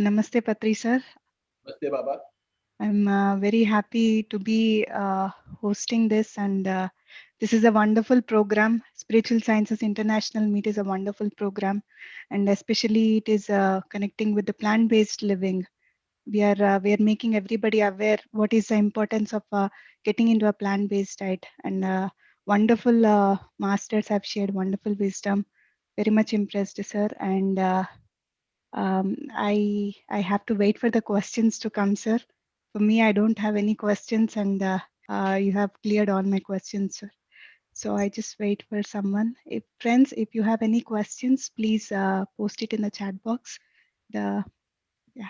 Namaste, Patri sir. Namaste, Baba. I'm very happy to be hosting this, and this is a wonderful program. Spiritual Sciences International Meet is a wonderful program, and especially it is connecting with the plant-based living. We are making everybody aware what is the importance of getting into a plant-based diet, and wonderful masters have shared wonderful wisdom. Very much impressed, sir, and I have to wait for the questions to come, sir. For me, I don't have any questions, and you have cleared all my questions, sir. So I just wait for someone. If friends, if you have any questions, please post it in the chat box. The yeah.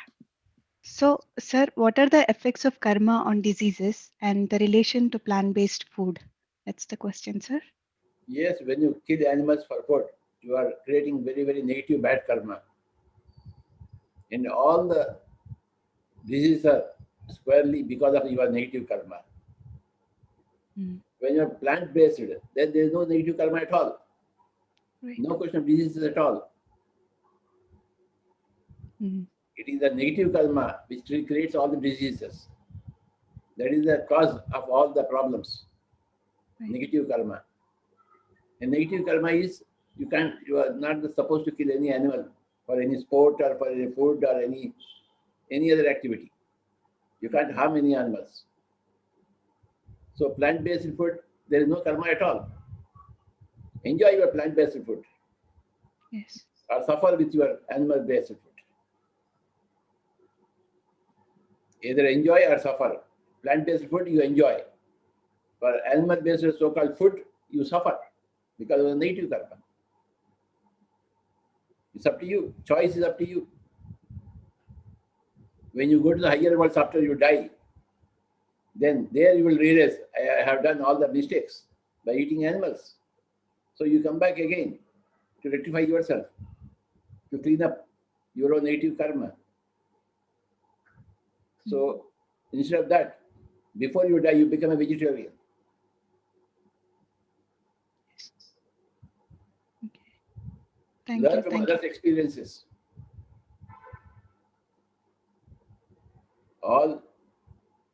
So, sir, what are the effects of karma on diseases and the relation to plant-based food? That's the question, sir. Yes, when you kill animals for food, you are creating very, very negative bad karma. And all the diseases are squarely because of your negative karma. Mm. When you are plant-based, then there is no negative karma at all. Right. No question of diseases at all. Mm. It is the negative karma which creates all the diseases. That is the cause of all the problems. Right. Negative karma. And negative karma is you are not supposed to kill any animal for any sport or for any food or any other activity. You can't harm any animals. So plant-based food, there is no karma at all. Enjoy your plant-based food Yes. or suffer with your animal-based food. Either enjoy or suffer. Plant-based food you enjoy. For animal-based so-called food, you suffer because of the negative karma. It's up to you. Choice is up to you. When you go to the higher worlds after you die, then there you will realize I have done all the mistakes by eating animals. So you come back again to rectify yourself, to clean up your own negative karma. So instead of that, before you die, you become a vegetarian. Yes. Okay. Thank Learn you. from Thank you. others' experiences. All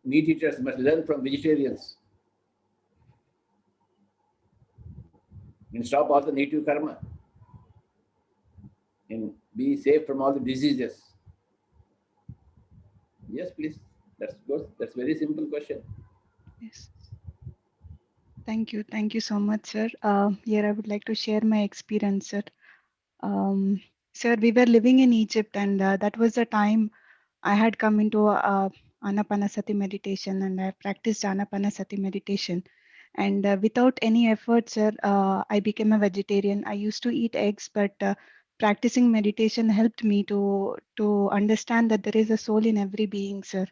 meat eaters must learn from vegetarians and stop all the negative karma and be safe from all the diseases. Yes, please. That's good. That's very simple question. Yes. Thank you. Thank you so much, sir. Here I would like to share my experience, sir. Um, Sir, we were living in Egypt, and that was the time I had come into Anapanasati meditation, and I practiced Anapanasati meditation. And without any effort, sir, I became a vegetarian. I used to eat eggs, but practicing meditation helped me to understand that there is a soul in every being, sir.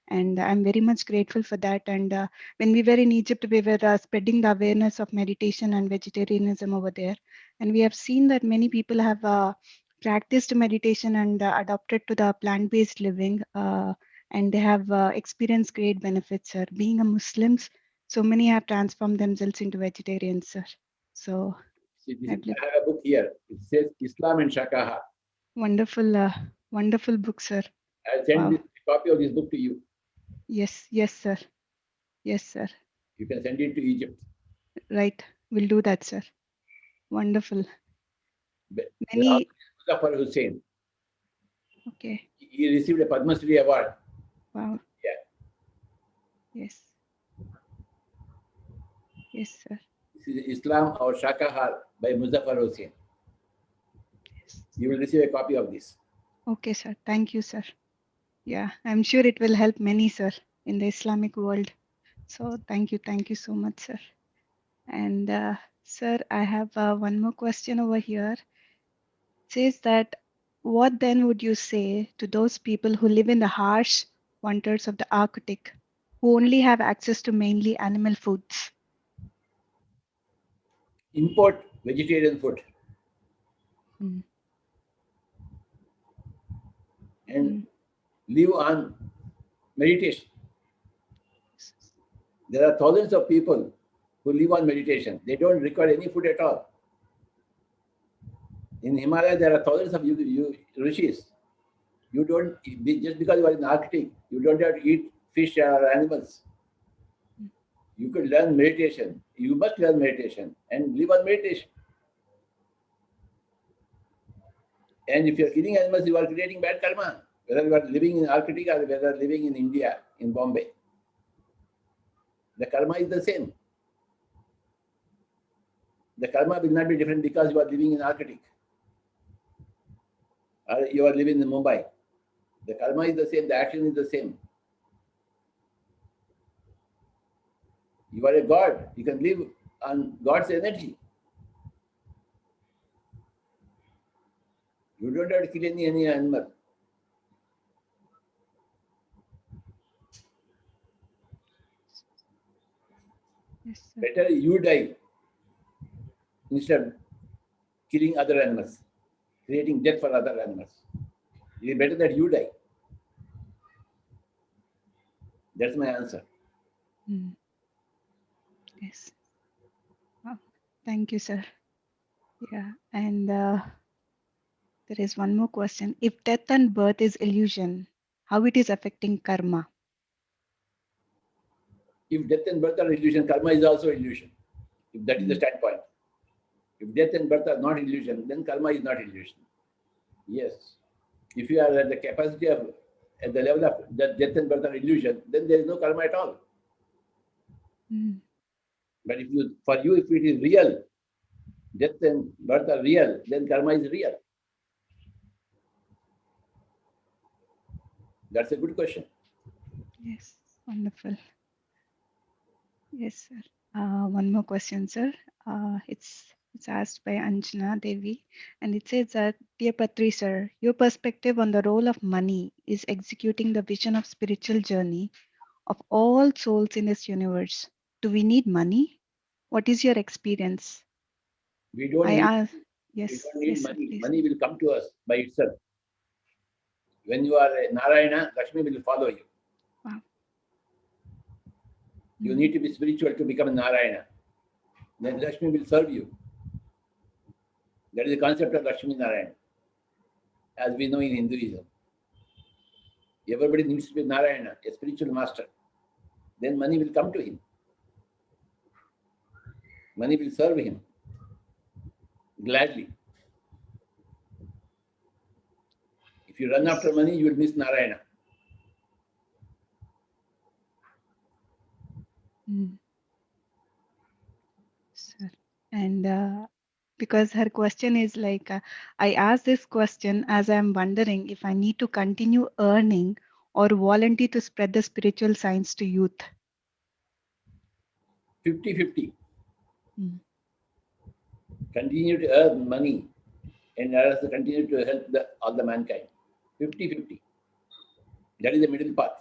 And I'm very much grateful for that. And when we were in Egypt, we were spreading the awareness of meditation and vegetarianism over there. And we have seen that many people have practiced meditation and adopted to the plant-based living, and they have experienced great benefits, sir. Being a Muslims, so many have transformed themselves into vegetarians, sir. So See, I believe I have a book here. It says Islam and Shakaha. wonderful, wonderful book, sir. I'll send Wow. this copy of this book to you. Yes, yes, sir. Yes, sir. You can send it to Egypt. Right. We'll do that, sir. Wonderful. The author Many. is Muzaffar Hussain. Okay. He received a Padma Shri award. Wow. Yeah. Yes. Yes, sir. This is Islam or Shakahar by Muzaffar Hussain. Yes. You will receive a copy of this. Okay, sir. Thank you, sir. Yeah, I'm sure it will help many, sir, in the Islamic world. So thank you so much, sir. And sir, I have one more question over here. It says that what then would you say to those people who live in the harsh winters of the Arctic, who only have access to mainly animal foods? Import vegetarian food Mm. and Mm. live on meditation. There are thousands of people who live on meditation. They don't require any food at all. In Himalaya, there are thousands of rishis. You don't, just because you are in Arctic, you don't have to eat fish or animals. You could learn meditation. You must learn meditation and live on meditation. And if you are killing animals, you are creating bad karma. Whether you are living in Arctic or whether living in India, in Bombay, the karma is the same. The karma will not be different because you are living in Arctic or you are living in Mumbai. The karma is the same, the action is the same. You are a god. You can live on God's energy. You don't have to kill any animal. Yes, sir. Better you die instead of killing other animals, creating death for other animals. It is better that you die. That's my answer. Mm. Yes. Oh, thank you, sir. Yeah. And there is one more question. If death and birth is illusion, how it is affecting karma? If death and birth are illusion, karma is also illusion. If that is the Mm. standpoint. If death and birth are not illusion, then karma is not illusion. Yes. If you are at the capacity of, at the level of that death and birth are illusion, then there is no karma at all. Mm. But if you, for you, if it is real, death and birth are real, then karma is real. That's a good question. Yes. Wonderful. Yes, sir. One more question, sir. It's asked by Anjana Devi, and it says that, dear Patri, sir, your perspective on the role of money is executing the vision of spiritual journey of all souls in this universe. Do we need money? What is your experience? We don't I need ask. we Yes, don't need yes, sir. money. Please. Money will come to us by itself. When you are a Narayana, Lakshmi will follow you. Wow. You Mm. need to be spiritual to become a Narayana. Then Lakshmi will serve you. That is the concept of Lakshmi Narayana, as we know in Hinduism. Everybody needs to be Narayana, a spiritual master. Then money will come to him. Money will serve him gladly. If you run after Yes. money, you will miss Narayana. Mm. Sir. And because her question is like, I asked this question as I'm wondering if I need to continue earning or volunteer to spread the spiritual science to youth. 50-50. Mm. Continue to earn money and also continue to help all the mankind. 50-50. That is the middle path.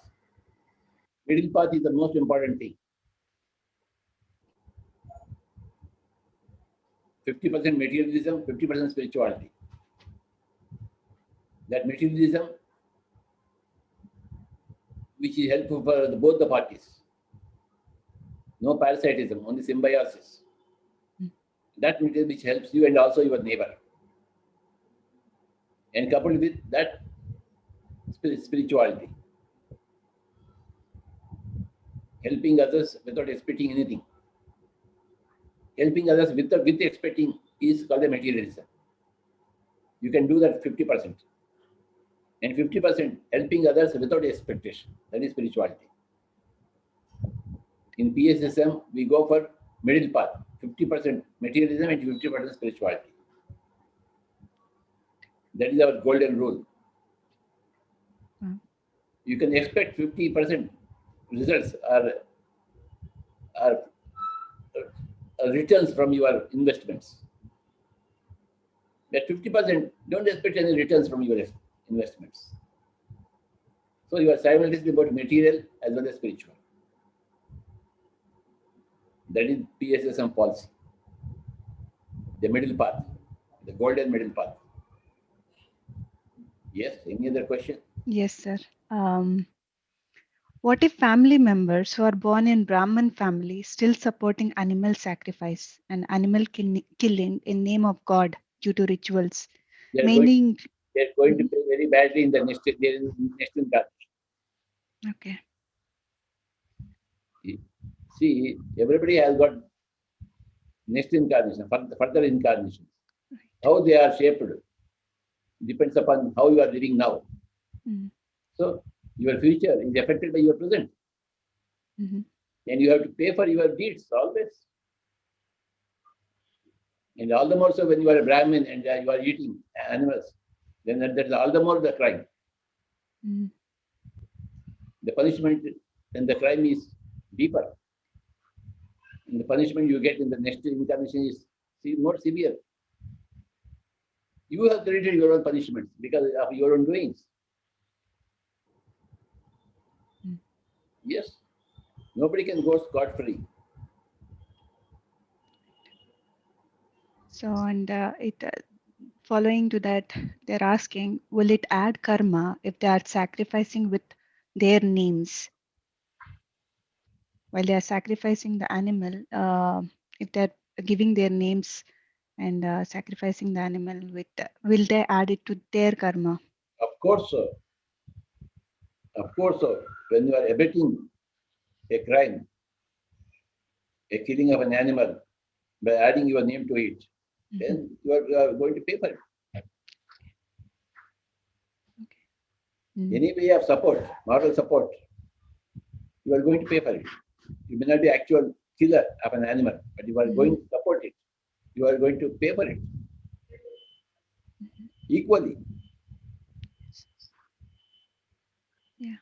Middle path is the most important thing. 50% materialism, 50% spirituality. That materialism, which is helpful for both the parties. No parasitism, only symbiosis. Mm. That material which helps you and also your neighbor. And coupled with that spirituality, helping others without expecting anything. Helping others with expecting is called a materialism. You can do that 50%. And 50% helping others without expectation. That is spirituality. In PSSM, we go for middle path, 50% materialism and 50% spirituality. That is our golden rule. Wow. You can expect 50% results are returns from your investments. But 50%, don't expect any returns from your investments. So you are simultaneously both material as well as spiritual. That is PSSM policy, the middle path, the golden middle path. Yes, any other question? Yes, sir. What if family members who are born in Brahmin family still supporting animal sacrifice and animal killing in name of God due to rituals? They are going Mainly. they're going to Mhm. pay very badly in the next incarnation. Okay. See, everybody has got next incarnation, further incarnations. Right. How they are shaped depends upon how you are living now. Mm. So your future is affected by your present, Mhm. and you have to pay for your deeds always. And all the more so when you are a Brahmin and you are eating animals, then that's all the more the crime. Mm. The punishment and the crime is deeper. And the punishment you get in the next incarnation is more severe. You have created your own punishments because of your own doings. Mm. Yes, nobody can go scot free. So, and it following to that, they're asking, will it add karma if they are sacrificing with their names while they are sacrificing the animal? If they're giving their names and sacrificing the animal with, will they add it to their karma? Of course, so. Of course, so. When you are abetting a crime, a killing of an animal, by adding your name to it, Mhm. then you are going to pay for it. Okay. Mm. Any way of support, moral support, you are going to pay for it. You may not be actual killer of an animal, but you are Mhm. going to support it. You are going to pay for it Mhm. equally. Yeah.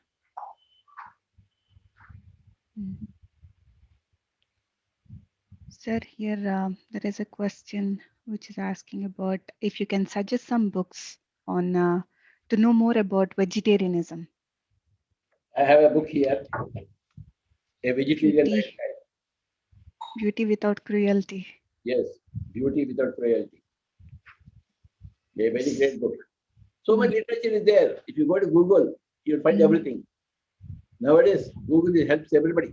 Mm. Sir, here there is a question which is asking about if you can suggest some books on to know more about vegetarianism, I have a book here, A Vegetarian beauty, Lifestyle. beauty without cruelty. Yes, Beauty Without Cruelty. A very Yes. great book. So much Mm. literature is there. If you go to Google, you'll find Mm. everything. Nowadays, Google helps everybody.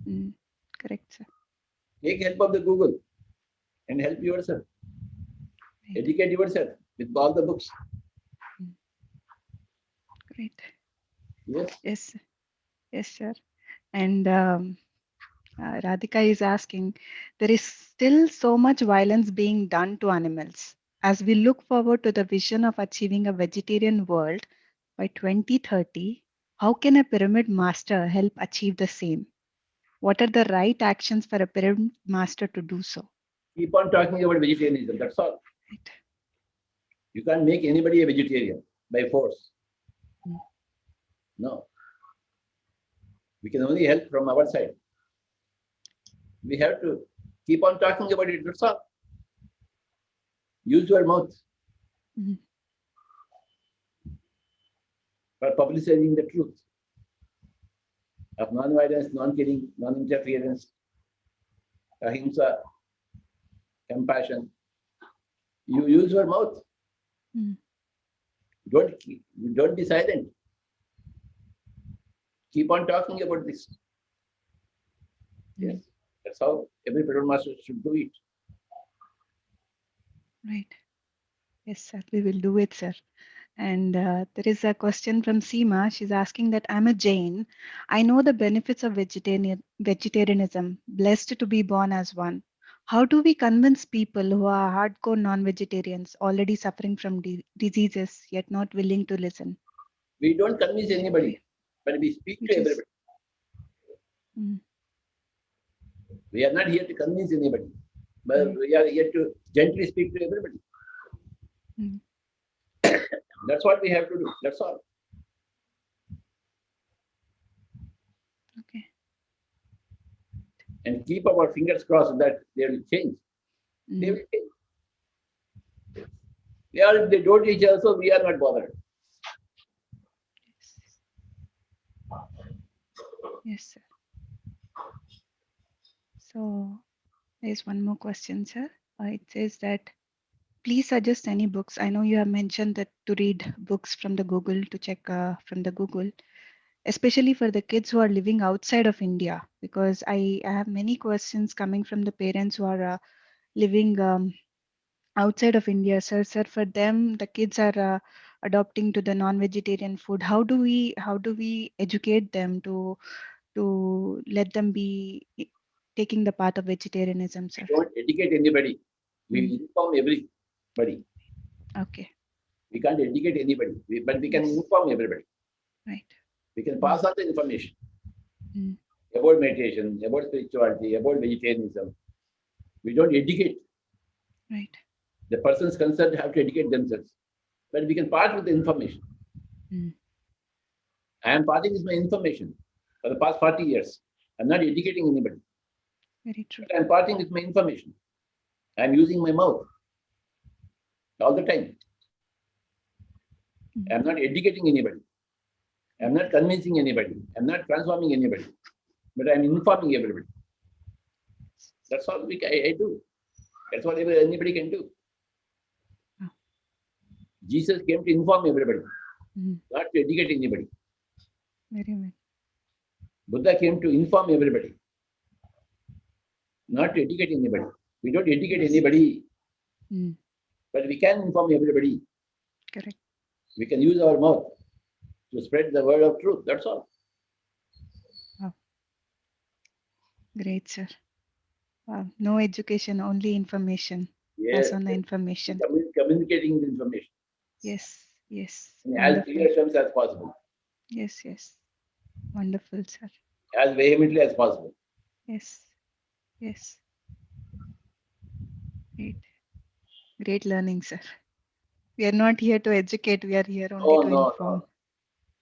Mm. Correct, sir. Take help of the Google and help yourself. Right. Educate yourself with all the books. Mm. Great. Yes, Yes. Yes, sir. And Radhika is asking, there is still so much violence being done to animals. As we look forward to the vision of achieving a vegetarian world by 2030, how can a pyramid master help achieve the same? What are the right actions for a pyramid master to do so? keep on talking about vegetarianism. That's all. Right. You can't make anybody a vegetarian by force. Mm. No, we can only help from our side. We have to keep on talking about it. That's all. Use your mouth Mm. for publicizing the truth of non-violence, non-killing, non-interference, ahimsa, compassion. You use your mouth. Mm. Don't don't be silent. Keep on talking about this. Yes, Mm. that's how every petrol master should do it. Right. Yes, sir. We will do it, sir. And there is a question from Seema. She's asking that I'm a Jain. I know the benefits of vegetarianism, blessed to be born as one. How do we convince people who are hardcore non-vegetarians, already suffering from diseases, yet not willing to listen? We don't convince Okay, anybody, but we speak we to just. everybody. Mm. We are not here to convince anybody, but Mm. we are here to gently speak to everybody. Mm. That's what we have to do. That's all. Okay. And keep our fingers crossed that they will change. They Mm. will change. Yeah, if they don't change also, we are not bothered. Yes. Yes, sir. So there's one more question, sir. It says that please suggest any books. I know you have mentioned that to read books from the Google, to check from the Google, especially for the kids who are living outside of India, because I have many questions coming from the parents who are living outside of India, sir. Sir, for them, the kids are adopting to the non-vegetarian food. How do we educate them to let them be taking the path of vegetarianism, We sir? don't educate anybody. We Mm. inform everybody. Okay. We can't educate anybody, but we can Yes. inform everybody. Right. We can Mm. pass on the information Mm. about meditation, about spirituality, about vegetarianism. We don't educate. Right. The persons concerned have to educate themselves. But we can part with the information. Mm. I am parting with my information for the past 40 years. I'm not educating anybody. Very true. But I'm parting with my information. I'm using my mouth all the time. Mm. I'm not educating anybody. I'm not convincing anybody. I'm not transforming anybody. But I'm informing everybody. That's all I do. That's what anybody can do. Oh. Jesus came to inform everybody, Mm. not to educate anybody. Very well. Buddha came to inform everybody, not to educate anybody. We don't educate Yes. anybody, Mm. but we can inform everybody. Correct. We can use our mouth to spread the word of truth. That's all. Wow. Great, sir. Wow. No education, only information. Pass Yes, on the yes. information. Communicating the information Yes. Yes. in as Wonderful. clear terms as possible, Yes. Yes. Wonderful, sir. as vehemently as possible. Yes. Yes. Great. Great learning, sir. We are not here to educate. We are here only No, to no, no. inform.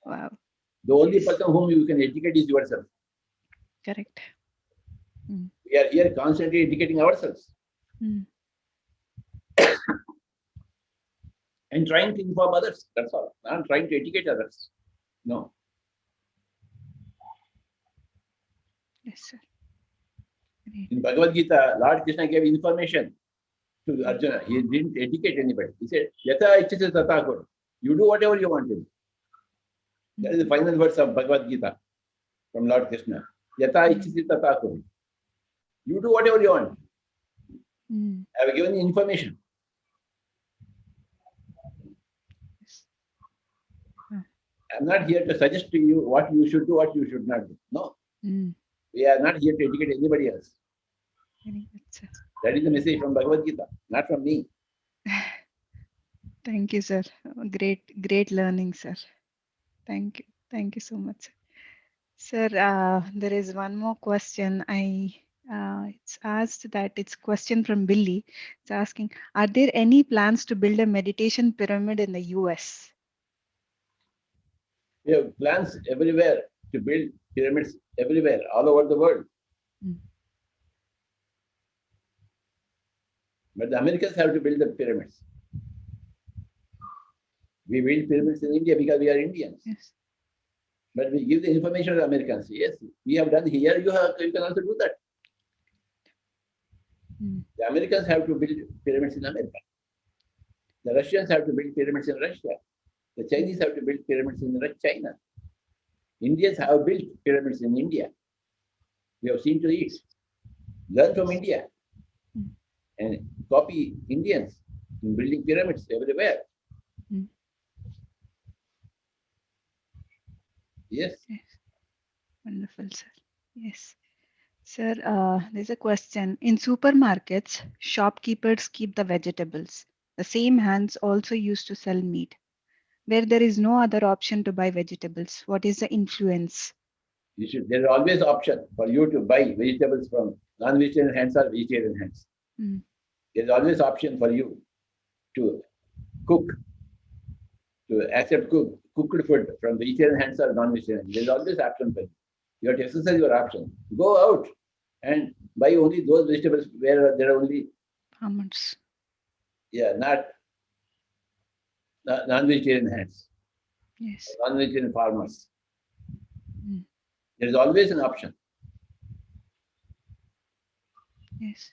Wow. The only Yes. person whom you can educate is yourself. Correct. Mm. We are here constantly educating ourselves Mm. and trying to inform others. That's all. I'm trying to educate others. No. Yes, sir. Great. In Bhagavad Gita, Lord Krishna gave information to Mm. Arjuna. He didn't educate anybody. He said, Yatha ichchase tatha kuru. You do whatever you want to do. That is the final words of Bhagavad Gita from Lord Krishna. Yatha Mm. ichchase tatha kuru. You do whatever you want. Mm. I have given you information. Yes. Oh. I'm not here to suggest to you what you should do, what you should not do. No. Mm. We are not here to educate anybody else. Very good, sir. That is the message from Bhagavad Gita, not from me. Thank you, sir. Great learning, sir. Thank you. Thank you so much, sir. Sir, there is one more question. It's asked that it's question from Billy. It's asking, are there any plans to build a meditation pyramid in the US? We have plans everywhere to build pyramids everywhere, all over the world. Mm. But the Americans have to build the pyramids. We build pyramids in India because we are Indians. Yes. But we give the information to the Americans. Yes, we have done here. You can also do that. Mm. The Americans have to build pyramids in America. The Russians have to build pyramids in Russia. The Chinese have to build pyramids in China. Indians have built pyramids in India. We have seen to it. Learn from India Mm. and copy Indians in building pyramids everywhere. Mm. Yes. Yes. Wonderful, sir. Yes. Sir, there's a question. In supermarkets, shopkeepers keep the vegetables. The same hands also used to sell meat. Where there is no other option to buy vegetables, what is the influence? There is always option for you to buy vegetables from non-vegetarian hands or vegetarian hands. Mm. There is always option for you to cook, to accept cooked food from vegetarian hands or non-vegetarian. There is always option for you. You have to exercise your option. Go out and buy only those vegetables where there are only Almonds. not non-vegetarian hands, Yes. non-vegetarian farmers. Mm. There is always an option. Yes.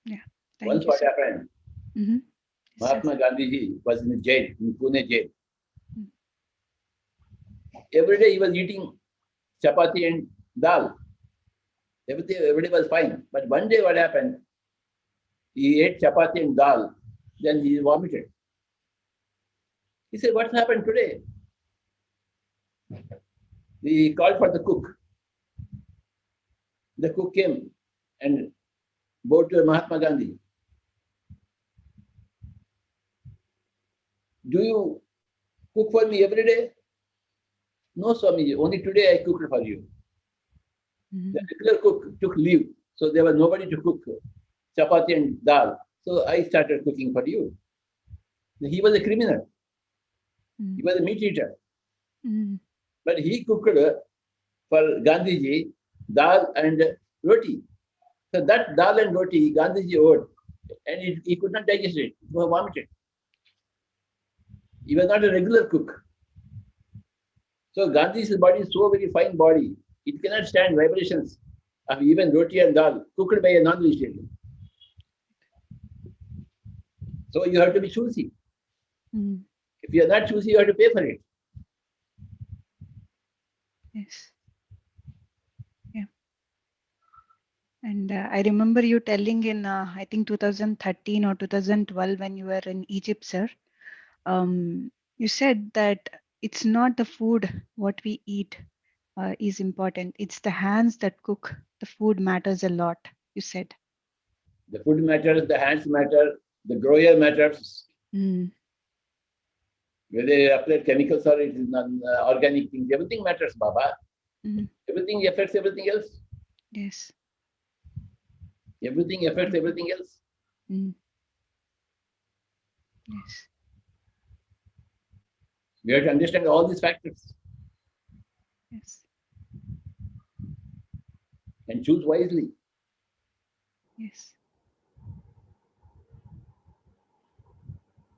Yeah. Thank Once you, what sir. happened? Mm-hmm. Yes, Mahatma Gandhi was in the jail, in Pune jail. Mm. Every day he was eating chapati and dal. Everybody was fine. But one day what happened? He ate chapati and dal, then he vomited. He said, "What's happened today?" He called for the cook. The cook came and bowed to Mahatma Gandhi. "Do you cook for me every day?" "No, Swamiji, only today I cooked for you." The regular cook took leave, so there was nobody to cook chapati and dal. So I started cooking for you. He was a criminal. He was a meat eater. But he cooked for Gandhiji dal and roti. So that dal and roti Gandhiji owed, and he could not digest it. He vomited. He was not a regular cook. So Gandhi's body is so very fine body, it cannot stand vibrations of even roti and dal cooked by a non-vegetarian. So you have to be choosy. If you are not choosy, you have to pay for it. Yes. Yeah. And I remember you telling in, I think 2013 or 2012 when you were in Egypt, sir, you said that it's not the food, what we eat is important. It's the hands that cook the food matters a lot, you said. The food matters, the hands matter, the grower matters. Whether they applied chemicals or it is organic things, everything matters, Baba. Everything affects everything else. Yes. Everything affects everything else. Yes. We have to understand all these factors. Yes. And choose wisely. Yes.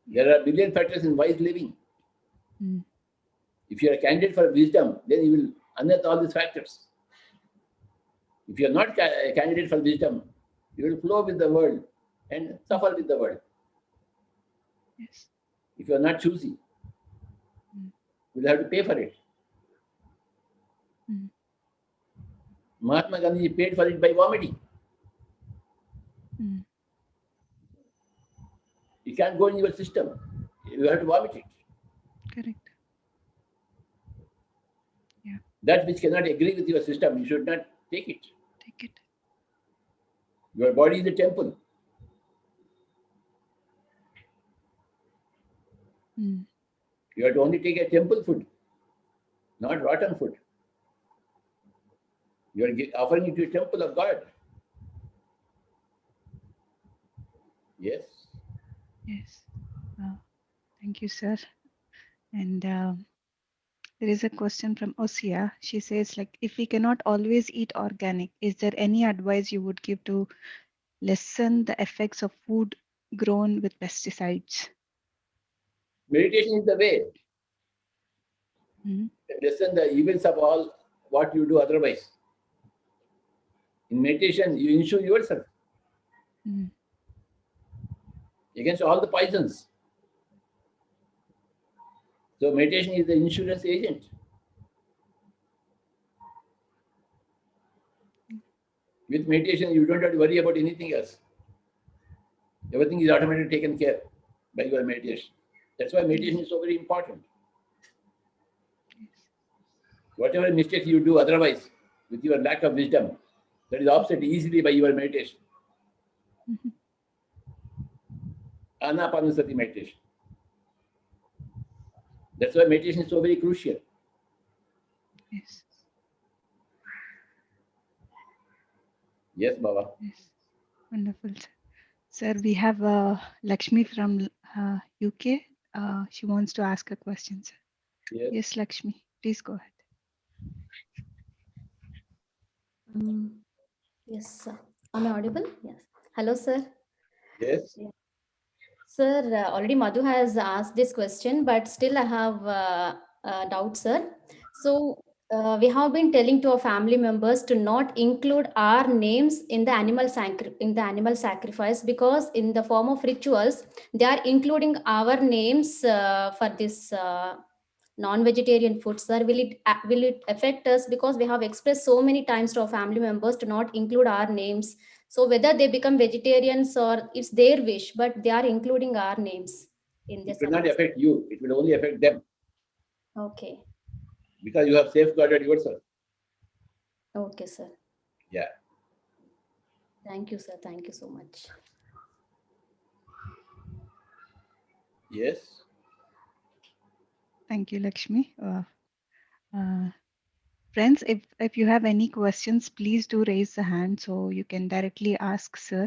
There are a billion factors in wise living. If you are a candidate for wisdom, then you will unearth all these factors. If you are not a candidate for wisdom, you will flow with the world and suffer with the world. Yes. If you are not choosy, you will have to pay for it. Mahatma Gandhi paid for it by vomiting. You can't go in your system. You have to vomit it. Correct. Yeah. That which cannot agree with your system, you should not take it. Take it. Your body is a temple. You have to only take a temple food, not rotten food. You are offering it to a temple of God. Yes. Yes. Thank you, sir. And there is a question from Osia. She says, like, if we cannot always eat organic, is there any advice you would give to lessen the effects of food grown with pesticides? Meditation is the way. Lessen the evils of all what you do otherwise. In meditation, you insure yourself against all the poisons. So meditation is the insurance agent. With meditation, you don't have to worry about anything else. Everything is automatically taken care by your meditation. That's why meditation is so very important. Whatever mistakes you do otherwise, with your lack of wisdom, that is offset easily by your meditation. Anapanasati meditation. That's why meditation is so very crucial. Yes. Yes, Baba. Yes. Wonderful, sir. Sir, we have Lakshmi from UK. She wants to ask a question, sir. Yes, Lakshmi, please go ahead. Yes, sir. Am I audible? Yes. Hello, sir. Yes. Sir, already Madhu has asked this question, but still I have a doubt, sir. So we have been telling to our family members to not include our names in the animal sacrifice, because in the form of rituals they are including our names for this non-vegetarian food, sir, will it affect us? Because we have expressed so many times to our family members to not include our names. So whether they become vegetarians or it's their wish, but they are including our names in It this will not announcement. affect you. It will only affect them Okay. because you have safeguarded yourself. Okay, sir. Yeah. Thank you, sir. Thank you so much. Yes. Thank you, Lakshmi. Uh, Friends, if you have any questions, please do raise the hand so you can directly ask sir.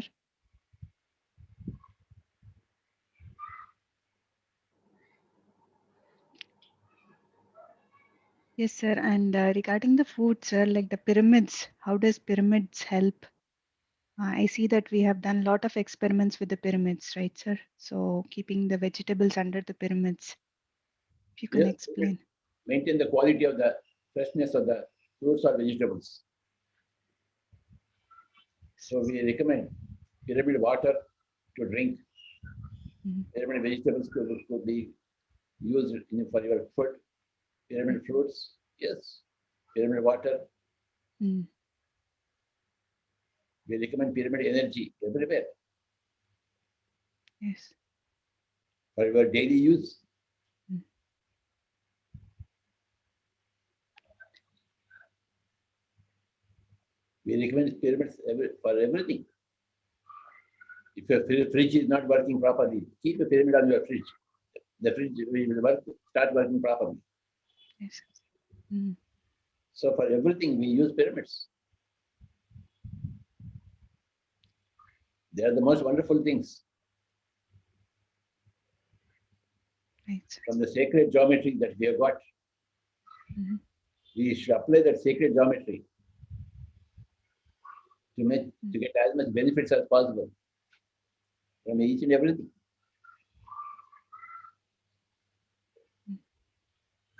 Yes, sir. And regarding the food, sir, like the pyramids, how does pyramids help? I see that we have done a lot of experiments with the pyramids, right, sir? So keeping the vegetables under the pyramids. If you can Yes. explain. Maintain the quality of the freshness of the fruits or vegetables. So we recommend pyramid water to drink. Pyramid vegetables could be used for your food. Pyramid fruits, yes. Pyramid water. Mm. We recommend pyramid energy everywhere Yes. for your daily use. Mm. We recommend pyramids for everything. If your fridge is not working properly, keep a pyramid on your fridge. The fridge will start working properly. Yes. Mm. So for everything, we use pyramids. They are the most wonderful things. Right. From the sacred geometry that we have got, we should apply that sacred geometry to get as much benefits as possible from each and everything.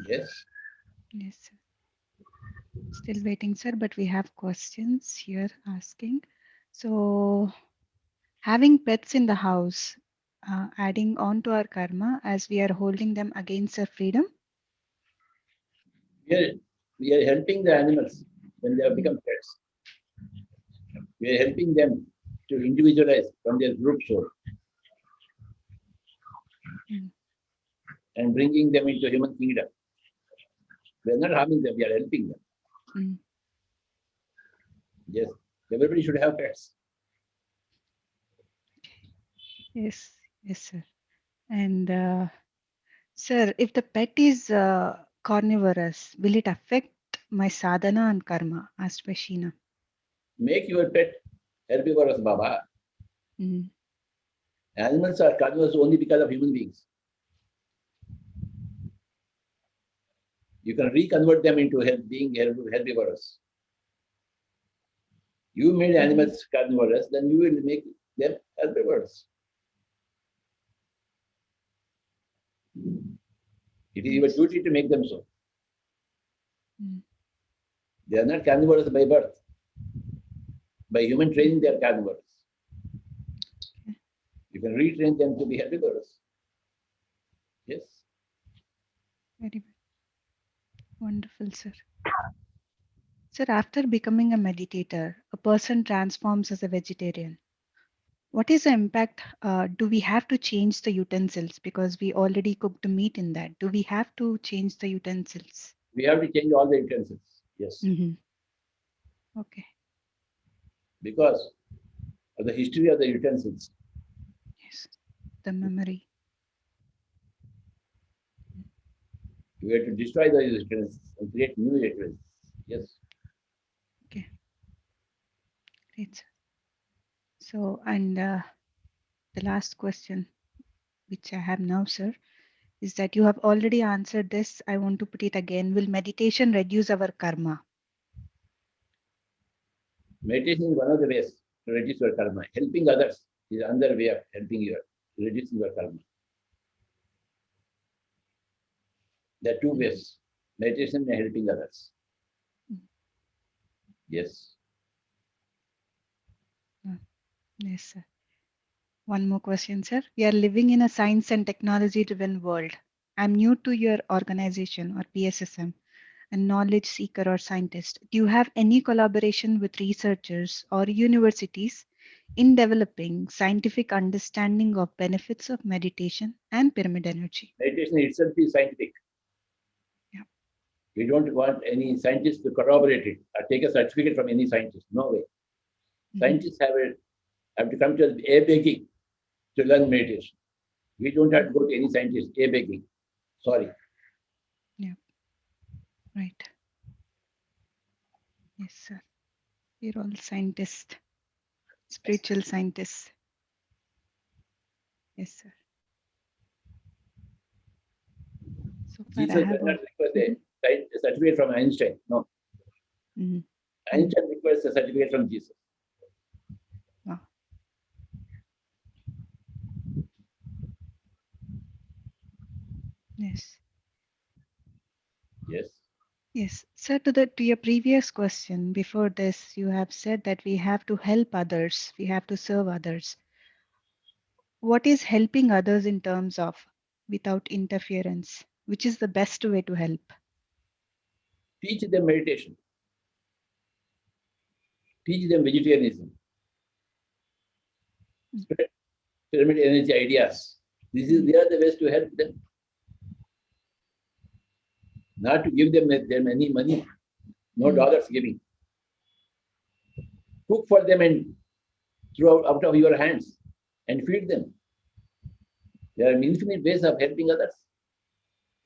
Yes. Yes, sir. Still waiting, sir, but we have questions here asking. So, having pets in the house, adding on to our karma as we are holding them against our freedom. We are helping the animals when they have become pets. We are helping them to individualize from their group soul and bringing them into human kingdom. We are not harming them, we are helping them. Yes, everybody should have pets. Yes, yes, sir. And sir, if the pet is carnivorous, will it affect my sadhana and karma? Asked Vashina. Make your pet herbivorous, Baba. Animals are carnivorous only because of human beings. You can reconvert them into being herbivorous. You made animals carnivorous, then you will make them herbivores. It is your duty to make them so. They are not carnivorous by birth. By human training, they are carnivorous. You can retrain them to be herbivorous. Yes. Very wonderful, sir. Sir, after becoming a meditator, a person transforms as a vegetarian. What is the impact? Do we have to change the utensils because we already cooked meat in that? Do we have to change the utensils? We have to change all the utensils. Yes. Okay. Because of the history of the utensils. Yes. The memory. We have to destroy the utensils and create new utensils. Yes. Okay. Great. So, and the last question, which I have now, sir, is that you have already answered this. I want to put it again. Will meditation reduce our karma? Meditation is one of the ways to reduce your karma. Helping others is another way of helping you, reducing your karma. There are two ways, meditation and helping others. Yes. Yes, sir. One more question, sir. We are living in a science and technology driven world. I'm new to your organization or PSSM, a knowledge seeker or scientist. Do you have any collaboration with researchers or universities in developing scientific understanding of benefits of meditation and pyramid energy? Meditation itself is scientific. Yeah. We don't want any scientist to corroborate it or take a certificate from any scientist. No way. Scientists have to come to a begging to learn meditation. We don't have to go to any scientist, a begging. Sorry. Yeah. Right. Yes, sir. We're all scientists, spiritual scientists. Yes, sir. So far, I Jesus have does not request a certificate from Einstein. No. Einstein requests a certificate from Jesus. Wow. Yes. Yes. Yes. Sir, to your previous question, before this, you have said that we have to help others, we have to serve others. What is helping others in terms of without interference? Which is the best way to help? Teach them meditation. Teach them vegetarianism. Spread pyramid energy ideas. They are the ways to help them. Not to give them any money, no dollars giving. Cook for them and throw out of your hands and feed them. There are infinite ways of helping others,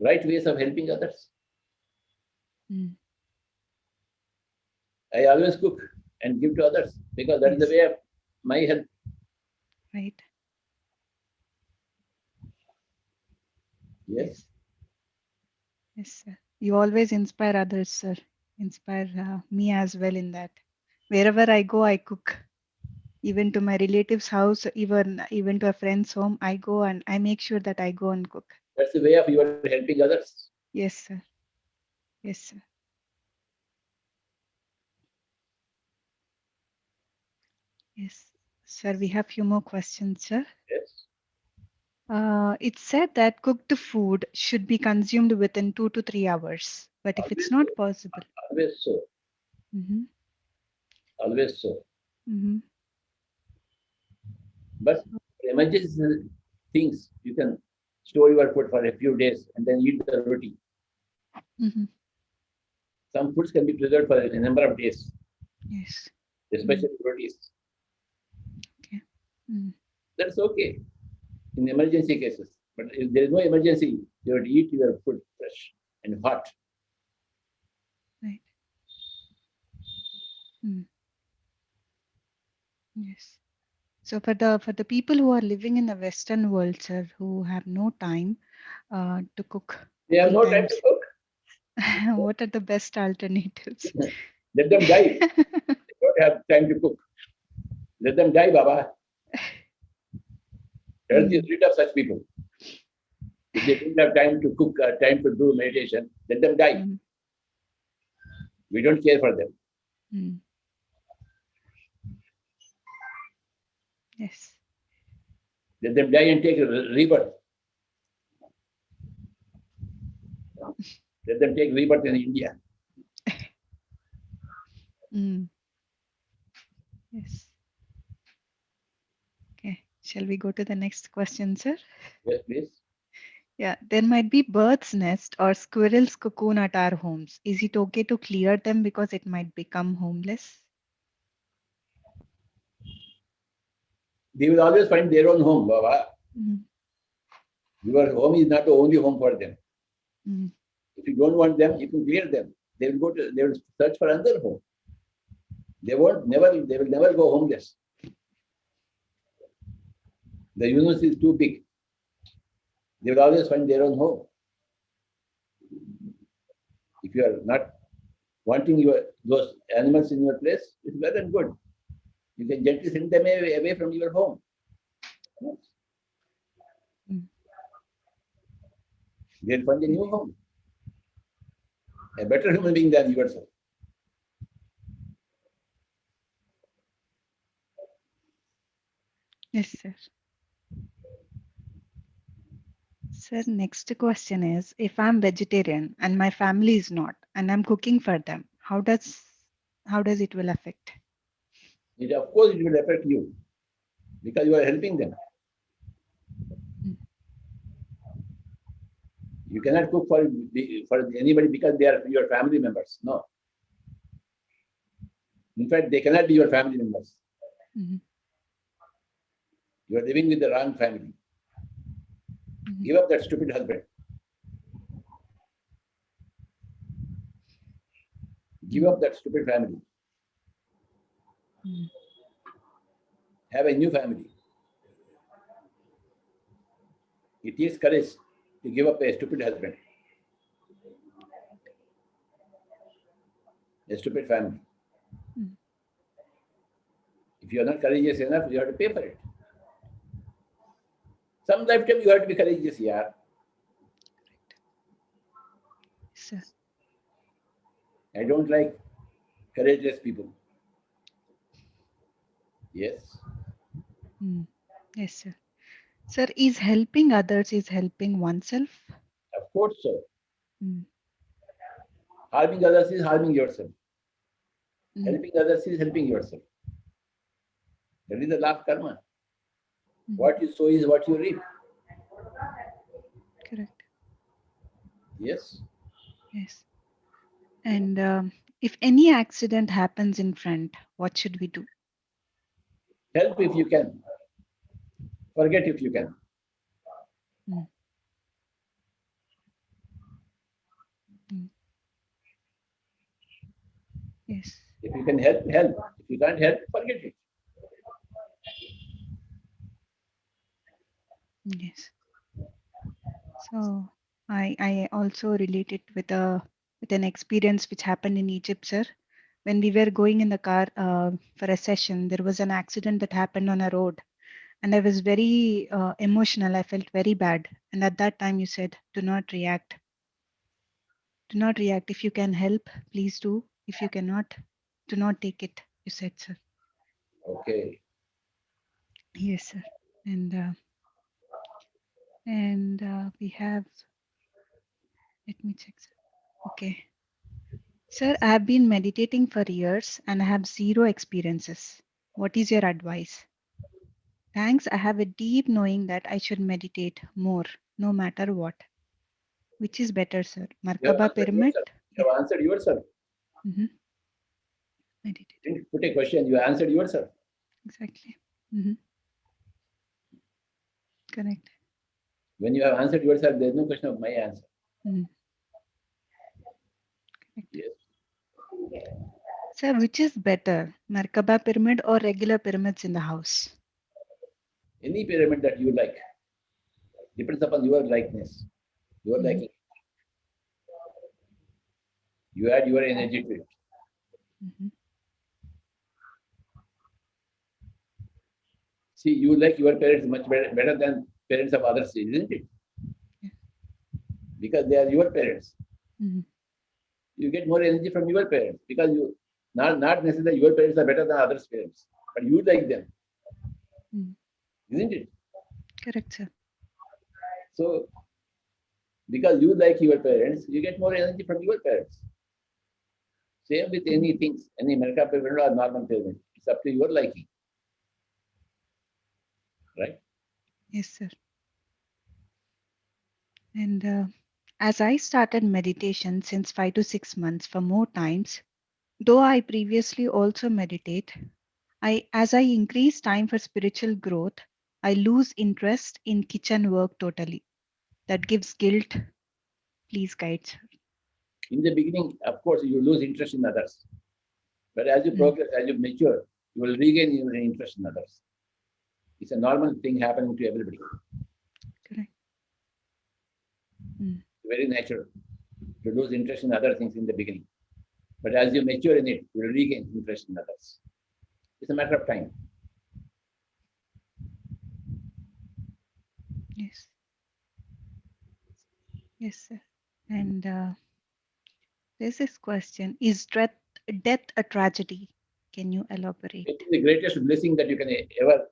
right ways of helping others. I always cook and give to others because that is the way of my help. Right. Yes. Yes, sir. You always inspire others, sir. Inspire me as well in that. Wherever I go, I cook. Even to my relative's house, even to a friend's home, I go and I make sure that I go and cook. That's the way of you are helping others. Yes, sir. Yes, sir. Yes, sir. We have few more questions, sir. Yes. It's said that cooked food should be consumed within 2 to 3 hours. But if it's not possible, Always so. Always so. But emergency things, you can store your food for a few days and then eat the roti. Some foods can be preserved for a number of days. Yes. Especially rotis. Okay. That's okay in emergency cases. But if there is no emergency, you have to eat your food fresh and hot. Right. Yes. So for the people who are living in the Western world, sir, who have no time to cook They have 3 no time to times, cook. what are the best alternatives? Let them die. They don't have time to cook. Let them die, Baba. Earth is rid of such people. If they don't have time to cook, time to do meditation, let them die. We don't care for them. Yes. Let them die and take a rebirth. Let them take rebirth in India. Yes. Okay. Shall we go to the next question, sir? Yes, please. Yeah, there might be birds' nest or squirrels' cocoon at our homes. Is it okay to clear them because it might become homeless? They will always find their own home, Baba. Your home is not the only home for them. If you don't want them, you can clear them. They will search for another home. They will never go homeless. The universe is too big. They will always find their own home. If you are not wanting those animals in your place, it's well and good. You can gently send them away from your home. They'll find a new home. A better human being than yourself. Yes, sir. Sir, next question is, if I'm vegetarian and my family is not, and I'm cooking for them, how does it will affect? It, of course, it will affect you because you are helping them. Mm. You cannot cook for anybody because they are your family members. No. In fact, they cannot be your family members. Mhm. You are living with the wrong family. Mhm. Give up that stupid husband. Give Mm. up that stupid family. Mm. Have a new family. It is courage to give up a stupid husband, a stupid family. Mm. If you are not courageous enough, you have to pay for it. Some lifetime you have to be courageous, yeah. Sir. I don't like courageous people. Yes. Mm. Yes, sir. Sir, is helping others is helping oneself? Of course so. Mm. Harming others is harming yourself. Mm. Helping others is helping yourself. That is the law of karma. Mm. What you sow is what you reap. Correct. Yes. Yes. And if any accident happens in front, what should we do? Help if you can. Forget if you can. Mm. Mm. Yes. If you can help, help. If you can't help, forget it. Yes. So I also relate it with an experience which happened in Egypt, sir. When we were going in the car for a session, there was an accident that happened on a road, and I was very emotional. I felt very bad, and at that time you said, "Do not react. Do not react. If you can help, please do. If you cannot, do not take it." You said, sir. Okay. Yes, sir. And we have. Let me check, sir. Okay. Sir, I have been meditating for years and I have zero experiences. What is your advice? Thanks, I have a deep knowing that I should meditate more, no matter what. Which is better, sir? You have Markaba answered pyramid? yourself. Yeah. You have answered yourself. Mm-hmm. Meditate. Didn't put a question. You answered yourself. Exactly. Mm-hmm. Correct. When you have answered yourself, there is no question of my answer. Mm-hmm. Correct. Yes. Sir, which is better? Markaba pyramid or regular pyramids in the house? Any pyramid that you like depends upon your likeness, your Mm-hmm. liking. You add your energy to it. Mm-hmm. See, you like your parents much better than parents of others, isn't it? Yeah. Because they are your parents. Mm-hmm. You get more energy from your parents because you not necessarily your parents are better than others' parents, but you like them, Mm-hmm. isn't it? Correct, sir. So because you like your parents, you get more energy from your parents. Same with any things, any American parent or normal parent. It's up to your liking, right? Yes, sir. And as I started meditation since 5 to 6 months for more times, though I previously also meditate, as I increase time for spiritual growth, I lose interest in kitchen work totally. That gives guilt. Please guide, sir. In the beginning, of course, you lose interest in others. But as you Mm. progress, as you mature, you will regain your interest in others. It's a normal thing happening to everybody. Correct. Mm. Very natural to lose interest in other things in the beginning. But as you mature in it, you will regain interest in others. It's a matter of time. Yes. Yes, sir. And there's this question: Is death a tragedy? Can you elaborate? It is the greatest blessing that you can ever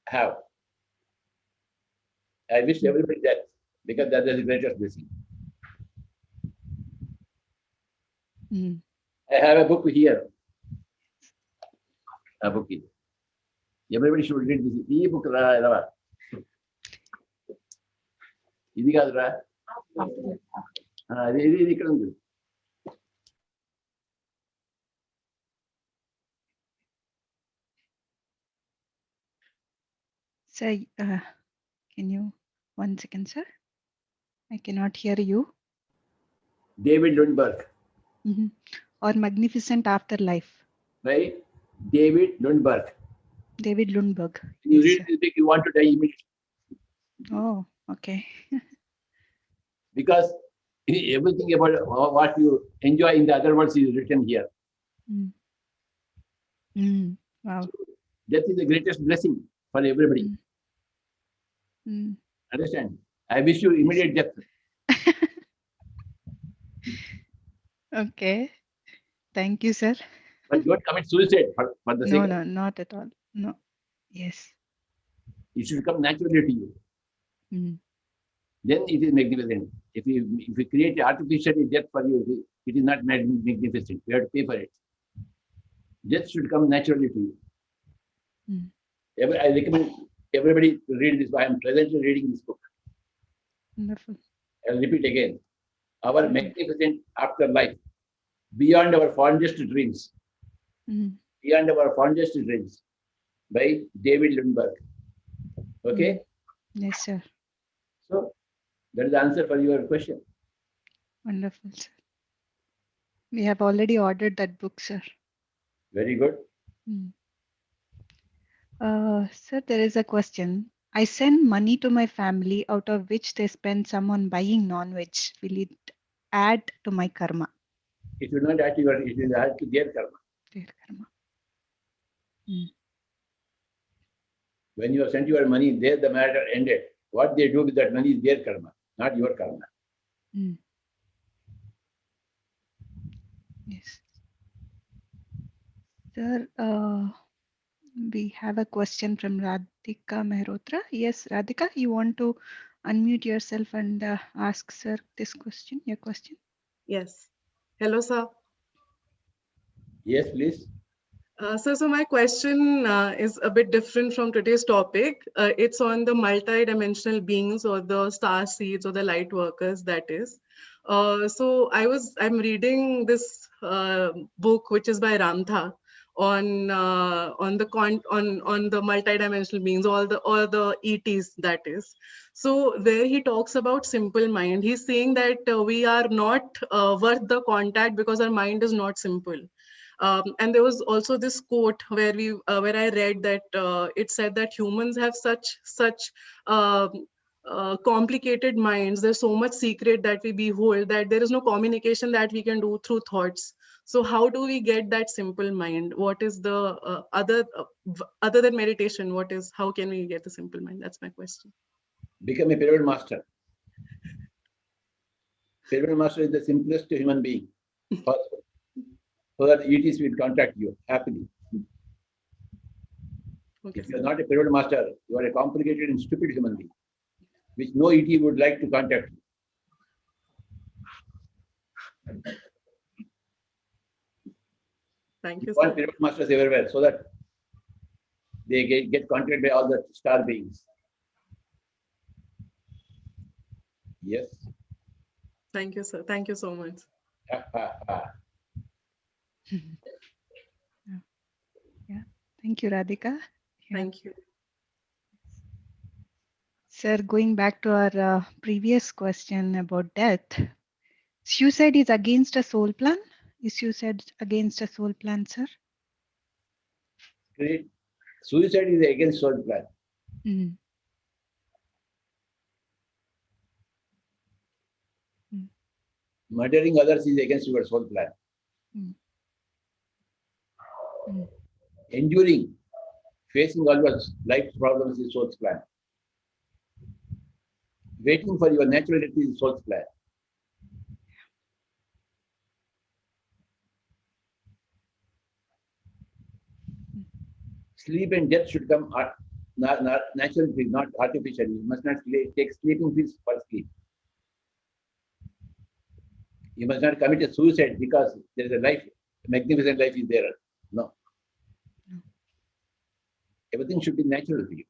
have. I wish Mm. everybody death. because that is the greatest blessing. I have a book here. A book here. Everybody should read this. This book, ఇది కాదురా ఇది ఇక్కడ ఉంది. Sir, can you 1 second, sir? I cannot hear you. David Lundberg. Or Magnificent Afterlife. Right? David Lundberg. David Lundberg. You Yes, read sir. this book, you want to die immediately. Oh, okay. Because everything about what you enjoy in the other worlds is written here. Wow. Death is the greatest blessing for everybody. Understand? I wish you immediate death. Okay. Thank you, sir. But don't commit suicide for the sake No, of no, not at all. No. Yes. it should come naturally to you. Then it is magnificent. If you create artificially death for you, it is not magnificent. You have to pay for it. Death should come naturally to you. I recommend everybody to read this. I am presently reading this book. Wonderful. I'll repeat again. Our magnificent afterlife, beyond our fondest dreams. Beyond our fondest dreams, by David Lundberg. Okay? Yes, sir. So, that is the answer for your question. Wonderful, sir. We have already ordered that book, sir. Very good. Sir, there is a question. I send money to my family out of which they spend some on buying non-veg. Will it add to my karma? It will not add to your, it will add to their karma. Their karma. When you have sent your money, there the matter ended. What they do with that money is their karma, not your karma. Yes. Sir, we have a question from Radhika Mehrotra. Yes, Radhika, you want to unmute yourself and ask sir this question, your question? Yes. Hello, sir. Yes, please. Sir, so my question is a bit different from today's topic. It's on the multi-dimensional beings or the star seeds or the light workers, that is. So I'm reading this book, which is by Ramtha, on the multi-dimensional beings, all the ETs, that is. So where he talks about simple mind, he's saying that we are not worth the contact because our mind is not simple. And there was also this quote where I read that it said that humans have such complicated minds. There's so much secret that we behold that there is no communication that we can do through thoughts. So how do we get that simple mind? What is the other than meditation? How can we get the simple mind? That's my question. Become a pyramid master. Pyramid master is the simplest human being possible. So that ETs will contact you happily. Okay. If you are not a pyramid master, you are a complicated and stupid human being, which no ET would like to contact you. Thank you, Want sir. pyramid masters everywhere so that they get contacted by all the star beings. Yes. Thank you, sir. Thank you so much. Yeah. Thank you, Radhika. Yeah. Thank you. Sir, going back to our previous question about death, suicide is against a soul plan? Is suicide against a soul plan, sir? Great. Suicide is against soul plan. Murdering others is against your soul plan. Enduring, facing all your life's problems is soul's plan. Waiting for your natural death is soul's plan. Sleep and death should come not natural pills, not artificial. You must not take sleeping pills for sleep. You must not commit a suicide because there is a life, magnificent life is there. No. Everything should be natural to you.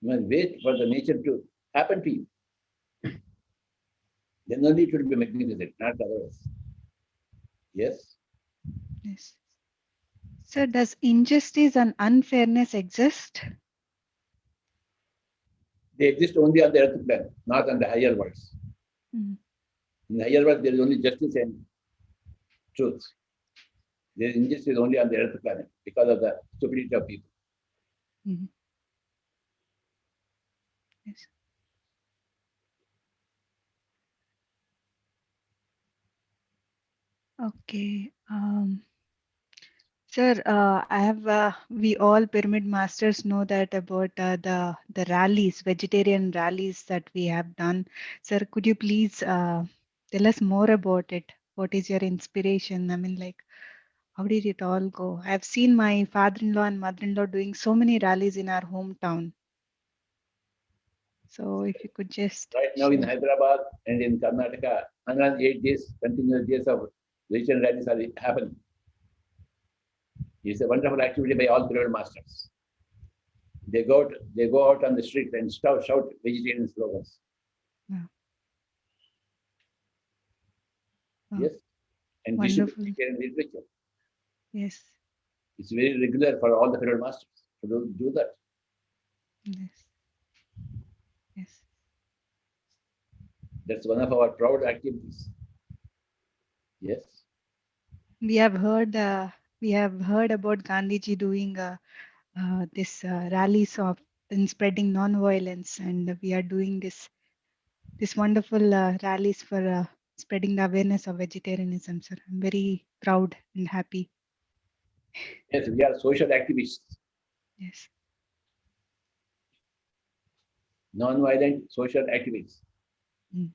You must wait for the nature to happen to you. Then only it will be magnificent, not otherwise. Yes. Yes. Sir, does injustice and unfairness exist? They exist only on the earth plane, not on the higher worlds. Mm. In the higher world, there is only justice and truth. There is injustice only on the earth planet because of the stupidity of people. Mm. Yes. Okay. Sir, I have. We all pyramid masters know that about the rallies, vegetarian rallies that we have done. Sir, could you please tell us more about it? What is your inspiration? I mean, like, how did it all go? I've seen my father-in-law and mother-in-law doing so many rallies in our hometown. So, if you could just Right now in share. Hyderabad and in Karnataka, 108 days, continuous days of vegetarian rallies are happening. It's a wonderful activity by all pyramid masters. They go out on the street and shout vegetarian slogans. Yeah. Oh, Yes, and distribute wonderful. vegetarian literature. Yes. It's very regular for all the pyramid masters to do that. Yes. Yes. That's one of our proud activities. Yes. We have heard. We have heard about Gandhiji doing this rallies of in spreading non-violence, and we are doing this wonderful rallies for spreading the awareness of vegetarianism. Sir, I'm very proud and happy. Yes, we are social activists, Yes. non-violent social activists. Mm.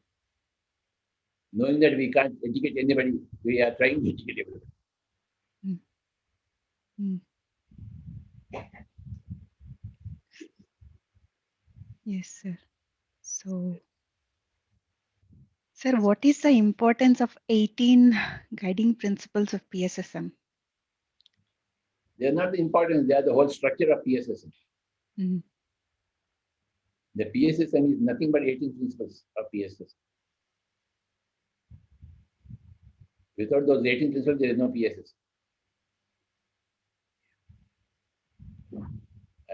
Knowing that we can't educate anybody, we are trying to educate everybody. Mm. Mm. Yes, sir. So, sir, what is the importance of 18 guiding principles of PSSM? They are not the important, they are the whole structure of PSSM. Mm. The PSSM is nothing but 18 principles of PSSM. Without those 18 principles, there is no PSSM.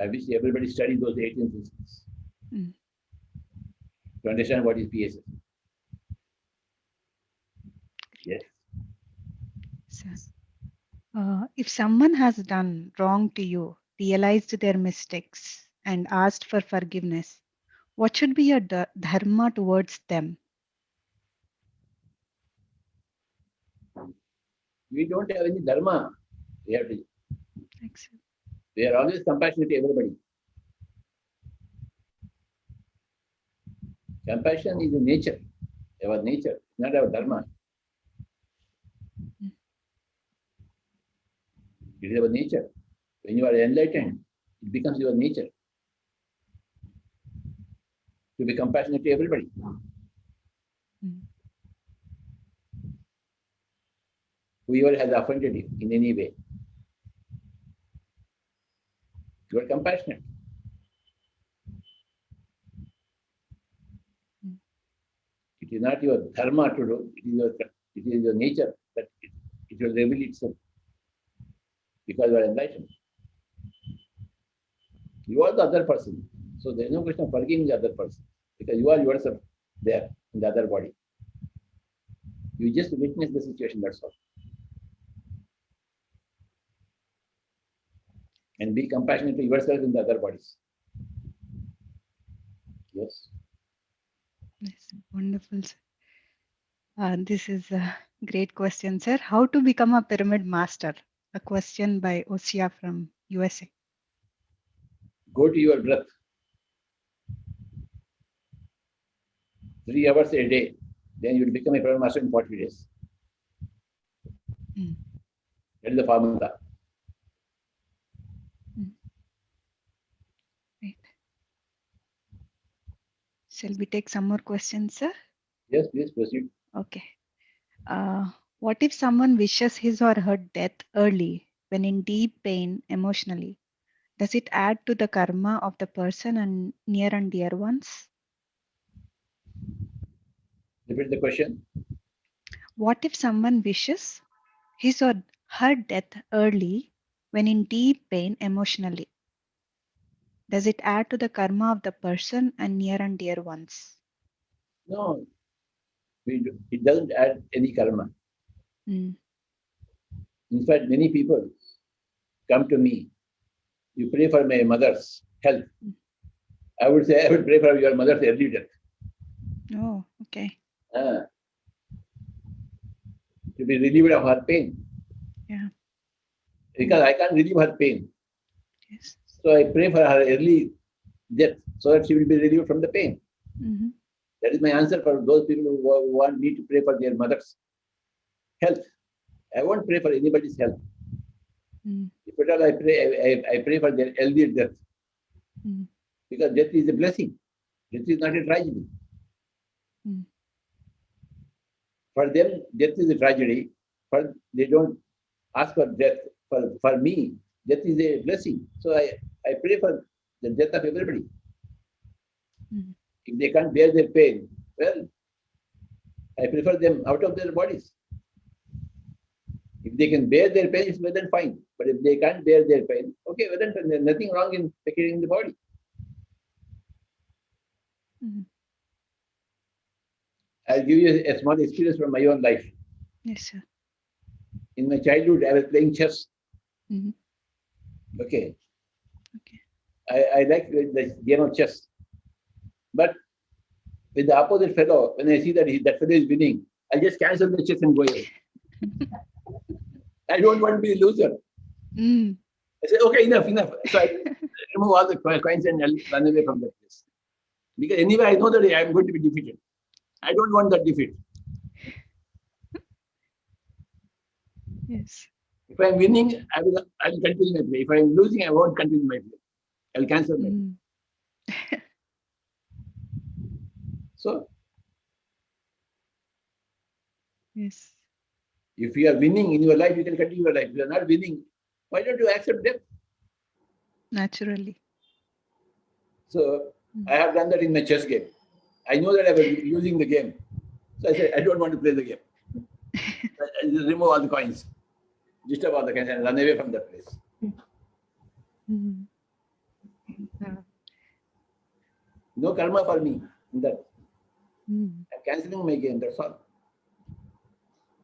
I wish everybody study those 18 principles Mm. to understand what is PSSM. Yes. Sir. If someone has done wrong to you, realized their mistakes, and asked for forgiveness, what should be your dharma towards them? We don't have any dharma. We Excellent. are always compassionate to everybody. Compassion is a nature, our nature, not our dharma. Mm. It is our nature. When you are enlightened, it becomes your nature to be compassionate to everybody. Mm. Whoever has offended you in any way, you are compassionate. Mm. It is not your dharma to do, it is your nature that it will reveal itself because you are enlightened. You are the other person. So there is no question of forgiving the other person because you are yourself there in the other body. You just witness the situation, that's all. And be compassionate to yourself in the other bodies. Yes. Yes, wonderful, sir. This is a great question, sir. How to become a pyramid master? A question by Osia from USA. Go to your breath 3 hours a day, then you will become a pyramid master in 40 days. Mm. That is the formula. Mm. Shall we take some more questions, sir? Yes, please proceed. Okay. What if someone wishes his or her death early when in deep pain emotionally? Does it add to the karma of the person and near and dear ones? Repeat the question. What if someone wishes his or her death early when in deep pain emotionally? Does it add to the karma of the person and near and dear ones? No, it doesn't add any karma. Mm. In fact, many people come to me. You pray for my mother's health. I would say I would pray for your mother's early death. Oh, okay. To be relieved of her pain. Yeah. Because I can't relieve her pain. Yes. So I pray for her early death so that she will be relieved from the pain. Mm-hmm. That is my answer for those people who want me to pray for their mother's health. I won't pray for anybody's health. Mm. If at all I pray for their early death. Mm. Because death is a blessing. Death is not a tragedy. Mm. For them, death is a tragedy. They don't ask for death. For me, death is a blessing. So I pray for the death of everybody. Mm. If they can't bear their pain, well, I prefer them out of their bodies. If they can bear their pain, it's well and fine. But if they can't bear their pain, okay, well then there's nothing wrong in securing the body. Mm. I'll give you a small experience from my own life. Yes, sir. In my childhood, I was playing chess. Mm-hmm. Okay. Okay. I like the game of chess. But with the opposite fellow, when I see that that fellow is winning, I just cancel the chess and go away. I don't want to be a loser. Mm. I say, okay, enough. So I remove all the coins and I'll run away from that place. Because anyway, I know that I am going to be defeated. I don't want that defeat. Yes. If I'm winning, I'll continue my play. If I'm losing, I won't continue my play. I'll cancel my play. Mm. So Yes. if you are winning in your life, you can continue your life. If you are not winning, why don't you accept death? Naturally. So I have done that in my chess game. I know that I was losing the game. So I said, I don't want to play the game. I just remove all the coins, disturb all the coins, and run away from that place. Mm. No karma for me in that. Mm. I'm cancelling my game, that's all.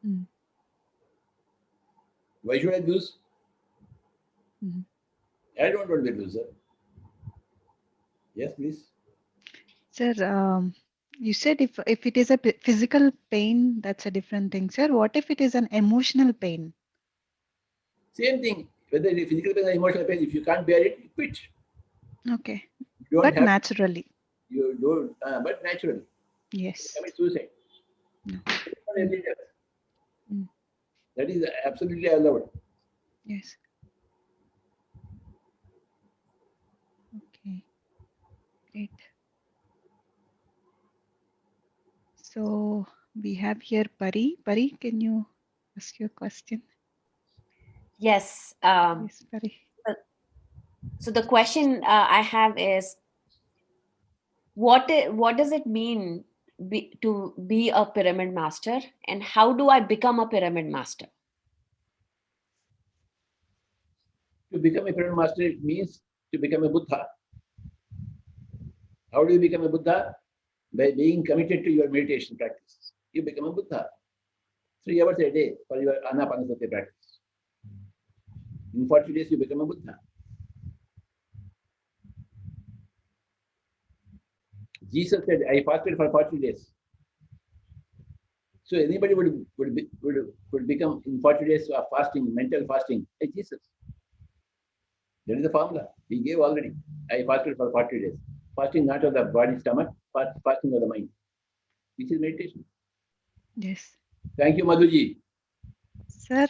Mm. Why should I lose? Mm. I don't want to be a loser. Yes, please. Sir, you said if it is a physical pain, that's a different thing, sir. What if it is an emotional pain? Same thing. Whether it is physical pain or emotional pain, if you can't bear it, you quit. Okay. You don't But have. naturally. You don't. But naturally, Yes. commit suicide. No. Not early death. Mm. That is absolutely allowed. Yes. Okay. Great. So we have here Pari. Pari, can you ask your question? Yes. Yes, Pari. So the question I have is, what does it mean to be a pyramid master, and how do I become a pyramid master? To become a pyramid master, it means to become a Buddha. How do you become a Buddha? By being committed to your meditation practice. You become a Buddha. 3 hours a day for your Anapanasati practice. In 40 days, you become a Buddha. Jesus said, I fasted for 40 days. So anybody would become in 40 days of fasting, mental fasting, like Jesus. That is the formula. He gave already. I fasted for 40 days. Fasting not of the body, stomach, fasting of the mind, which is meditation. Yes. Thank you, Madhuji. Sir,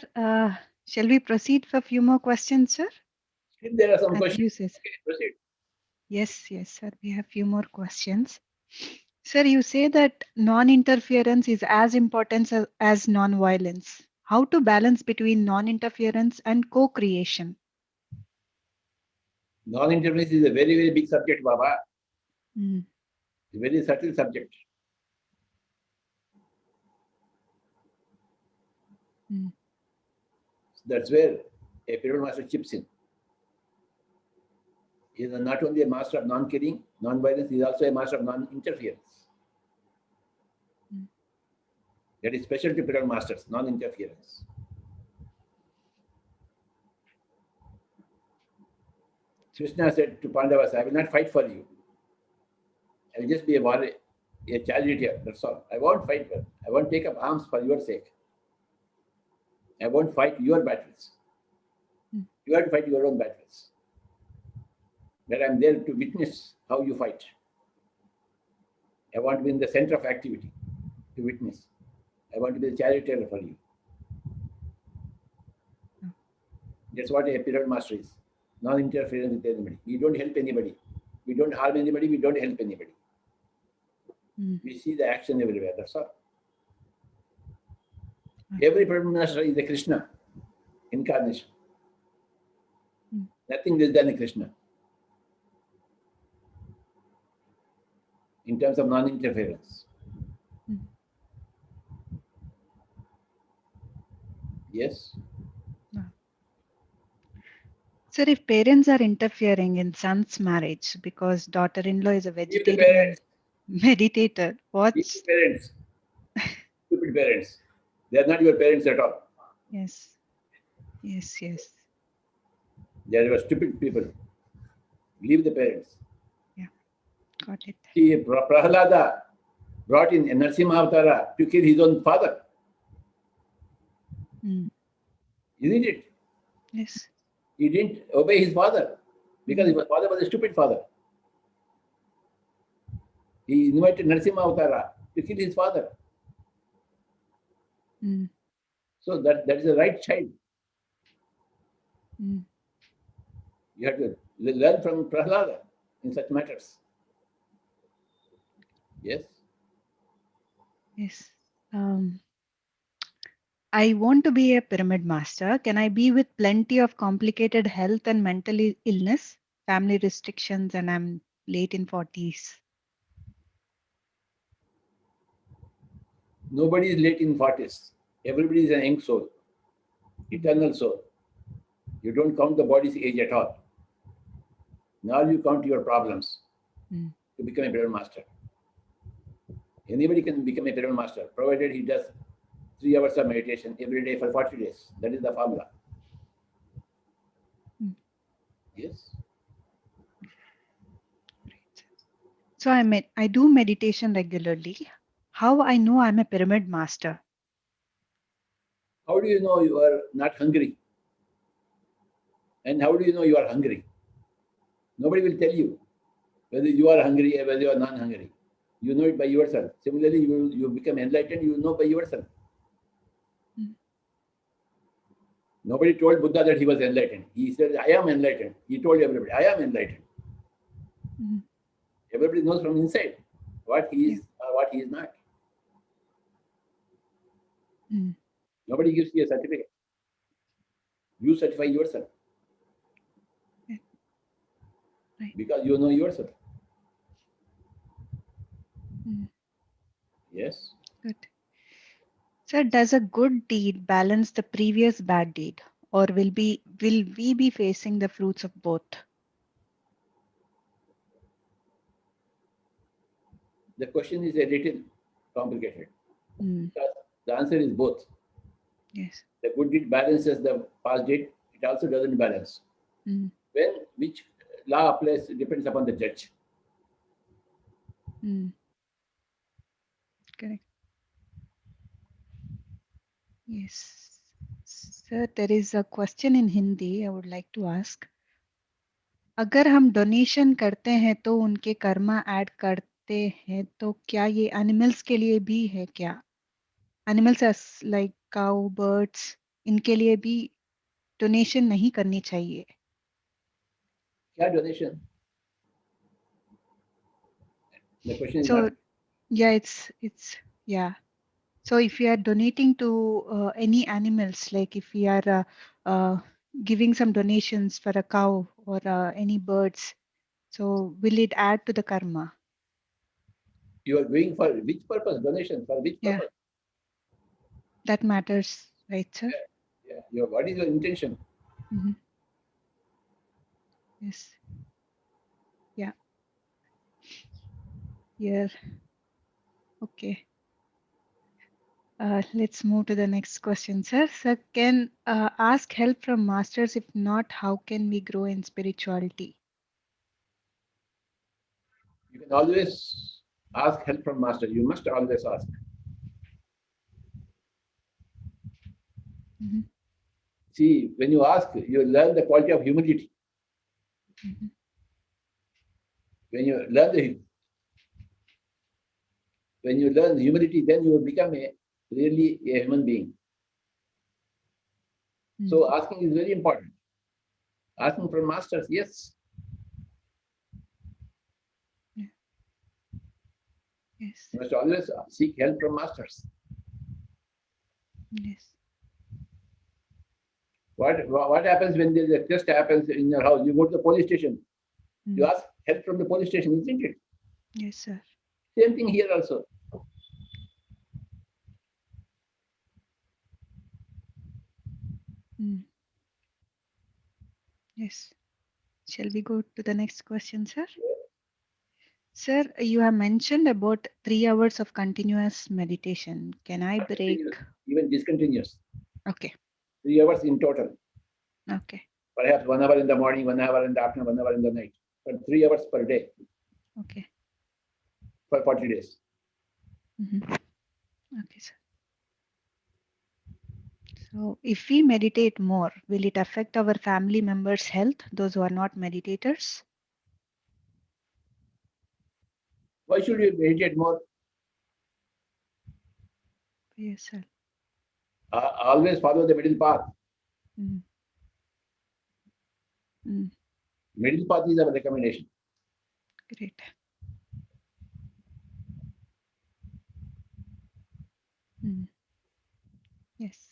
shall we proceed for a few more questions, sir? If there are some As questions, you say. okay, proceed. Yes, sir. We have few more questions. Sir, you say that non-interference is as important as non-violence. How to balance between non-interference and co-creation? Non-interference is a very, very big subject, Baba. Mm. It's a very subtle subject. Mm. That's where a pyramid master chips in. He is not only a master of non-killing, non-violence, he is also a master of non-interference. Mm. That is special to pyramid masters, non-interference. Krishna said to Pandavas, I will not fight for you. I will just be a warrior, a charioteer, that's all. I won't fight for, I won't take up arms for your sake. I won't fight your battles. Mm. You have to fight your own battles. But I'm there to witness how you fight. I want to be in the center of activity to witness. I want to be the charioteer for you. That's what a pyramid master is. Non-interference with anybody. We don't help anybody. We don't harm anybody. We don't help anybody. Mm. We see the action everywhere. That's all. Every pyramid master is a Krishna incarnation. Mm. Nothing less than a Krishna. In terms of non-interference. Mm. Yes. Sir, if parents are interfering in son's marriage because daughter-in-law is a Leave the vegetarian and parents. meditator, Leave what's... the parents. Stupid parents. They are not your parents at all. Yes, yes, yes. They are stupid people. Leave the parents. Yeah, got it. See, Prahlada brought in a Narsimha Avatara to kill his own father. Mm. Isn't it? Yes. He didn't obey his father because his father was a stupid father. He invited Narsimha Avatara to kill his father. Mm. So that is the right child. Mm. You have to learn from Prahlada in such matters. Yes. Yes. I want to be a pyramid master. Can I be with plenty of complicated health and mental illness, family restrictions, and I'm late in 40s? Nobody is late in 40s. Everybody is an young soul, eternal soul. You don't count the body's age at all. Now you count your problems Mm. to become a pyramid master. Anybody can become a pyramid master, provided he does 3 hours of meditation every day for 40 days. That is the formula. Mm. Yes. So I do meditation regularly. How I know I'm a pyramid master? How do you know you are not hungry? And how do you know you are hungry? Nobody will tell you whether you are hungry or whether you are non hungry. You know it by yourself. Similarly, you become enlightened, you know by yourself. Mm. Nobody told Buddha that he was enlightened. He said, I am enlightened. He told everybody, I am enlightened. Mm. Everybody knows from inside what he Yeah. is or what he is not. Mm. Nobody gives you a certificate. You certify yourself. Yeah. Right. Because you know yourself. Mm. Yes. Good. So does a good deed balance the previous bad deed, or will we be facing the fruits of both? The question is a little complicated. Mm. Because the answer is both. Yes. The good deed balances the past deed, it also doesn't balance. Mm. Which law applies depends upon the judge. Mm. Correct. Yes. Sir, there is a question in Hindi I would like to ask. अगर हम donation करते हैं तो उनके Karma add करते हैं तो क्या ये एनिमल्स के लिए भी है क्या? एनिमल्स लाइक काउ बर्ड्स इनके लिए भी डोनेशन नहीं करनी चाहिए. क्या donation? The question is So not. yeah, it's yeah. So if we are donating to any animals, like if we are giving some donations for a cow or any birds, so will it add to the karma? You are doing for which purpose? Donation for which Yeah, purpose? that matters, right, sir? Yeah. What is your intention? Mm-hmm. Yes. Yeah. Yeah. Okay. Let's move to the next question, sir. Sir, can ask help from masters. If not, how can we grow in spirituality? You can always ask help from master. You must always ask. Mm-hmm. See, when you ask, you learn the quality of humility. Mm-hmm. When you learn humility, then you will become really a human being. So asking is very important. Asking from masters, yes. Yeah. Yes. You must always seek help from masters. Yes. What happens when there's a test happens in your house? You go to the police station. You ask help from the police station, isn't it? Yes, sir. Same thing here also. Yes. Shall we go to the next question, sir? Sir, you have mentioned about 3 hours of continuous meditation. Can I break? Even discontinuous. Okay. 3 hours in total. Okay. Perhaps 1 hour in the morning, 1 hour in the afternoon, 1 hour in the night. But 3 hours per day Okay. for 40 days. Okay, sir. So if we meditate more, will it affect our family members' health, those who are not meditators? Why should you meditate more? Yes, sir. Always follow the middle path. Middle path is our recommendation. Great. Yes.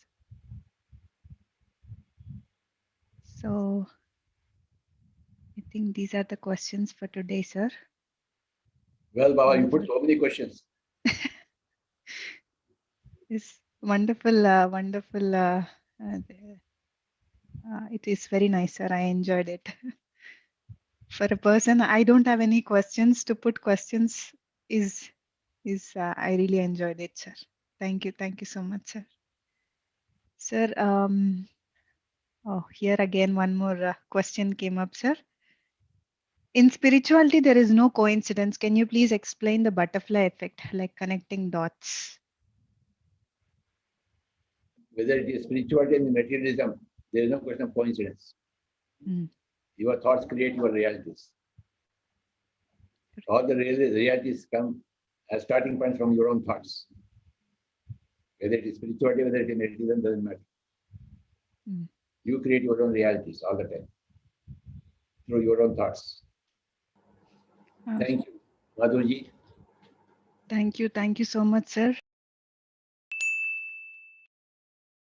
So I think these are the questions for today, sir. Well, Baba, you put so many questions. It's wonderful, wonderful. It is very nice, sir. I enjoyed it. For a person, I don't have any questions to put questions. Is I really enjoyed it, sir. Thank you so much, sir. Sir, oh, here again one more question came up, sir. In spirituality, there is no coincidence. Can you please explain the butterfly effect, like connecting dots? Whether it is spirituality and materialism, there is no question of coincidence. Your thoughts create your realities. All the realities come as starting points from your own thoughts. Whether it is spirituality, whether it is materialism, doesn't matter. You create your own realities all the time through your own thoughts. Thank you, Madhurji. Thank you so much, sir.